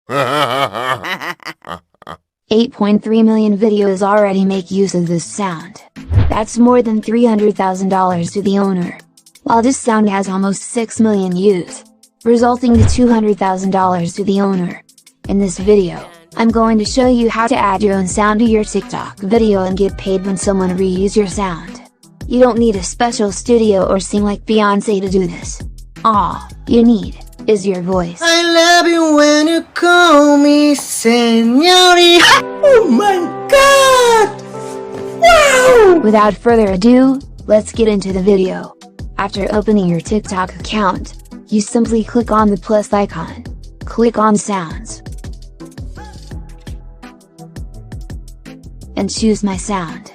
8.3 million videos already make use of this sound. That's more than $300,000 to the owner. While this sound has almost 6 million views, resulting to $200,000 to the owner. In this video, I'm going to show you how to add your own sound to your TikTok video and get paid when someone reuse your sound. You don't need a special studio or sing like Beyonce to do this. All you need is your voice. I love you when you call me señorita. Oh my god! Wow! Without further ado, let's get into the video. After opening your TikTok account, you simply click on the plus icon. Click on Sounds. And choose My Sound.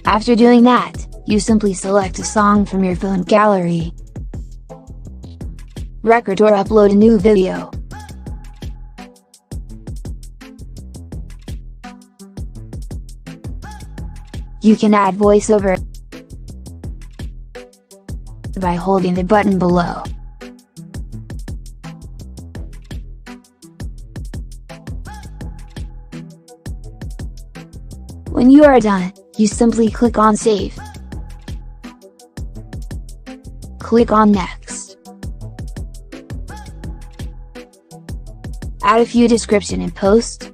After doing that, you simply select a song from your phone gallery, record or upload a new video. You can add voiceover by holding the button below. When you are done, you simply click on Save. Click on Next. Add a few description and post.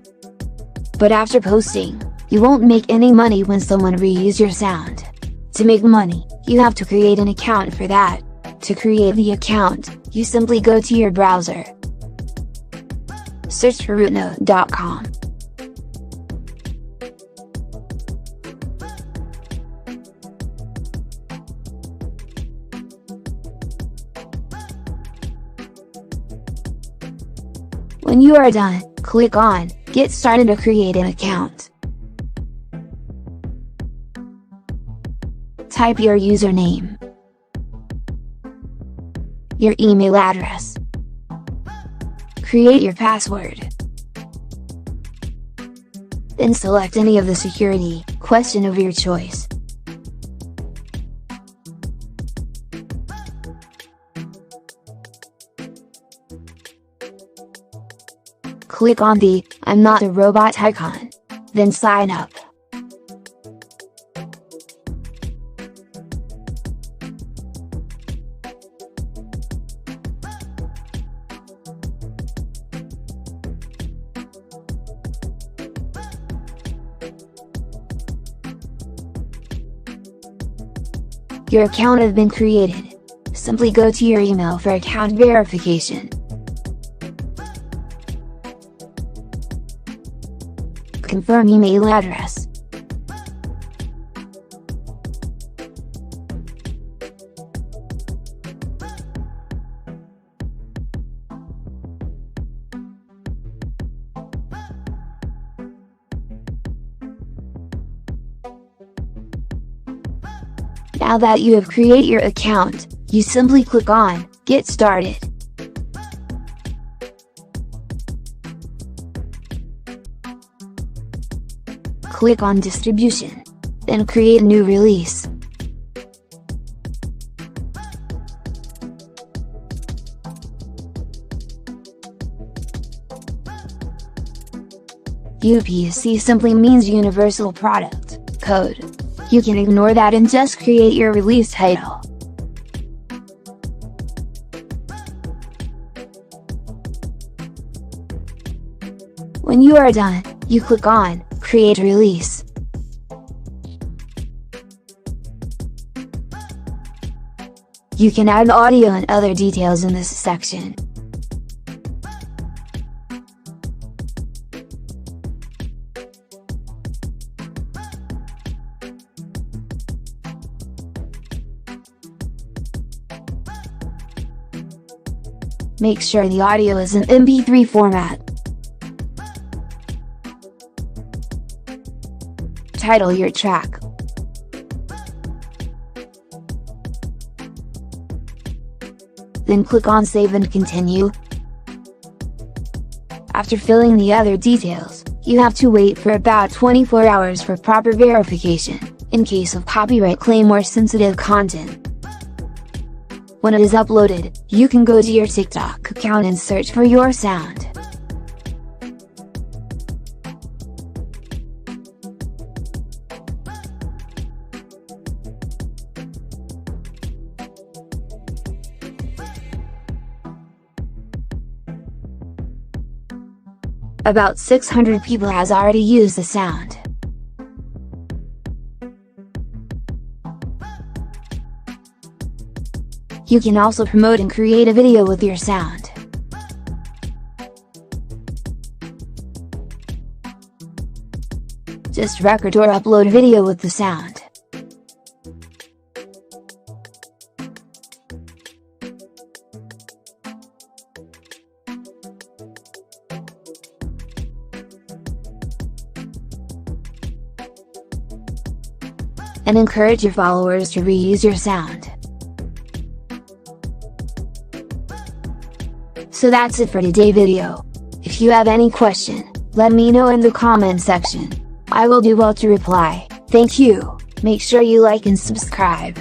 But after posting, you won't make any money when someone reuse your sound. To make money, you have to create an account for that. To create the account, you simply go to your browser. Search for Rotoscope.com. When you are done, click on Get Started to create an account. Type your username, your email address, create your password, then select any of the security question of your choice. Click on the I'm not a robot icon, then sign up. Your account has been created. Simply go to your email for account verification. Confirm email address. Now that you have created your account, you simply click on Get Started. Click on Distribution, then create a new release. UPC simply means Universal Product Code. You can ignore that and just create your release title. When you are done, you click on Create Release. You can add audio and other details in this section. Make sure the audio is in MP3 format. Title your track. Then click on Save and Continue. After filling the other details, you have to wait for about 24 hours for proper verification, in case of copyright claim or sensitive content. When it is uploaded, you can go to your TikTok account and search for your sound. About 600 people has already used the sound. You can also promote and create a video with your sound. Just record or upload a video with the sound. And encourage your followers to reuse your sound. So that's it for today's video. If you have any question, let me know in the comment section. I will do well to reply. Thank you. Make sure you like and subscribe.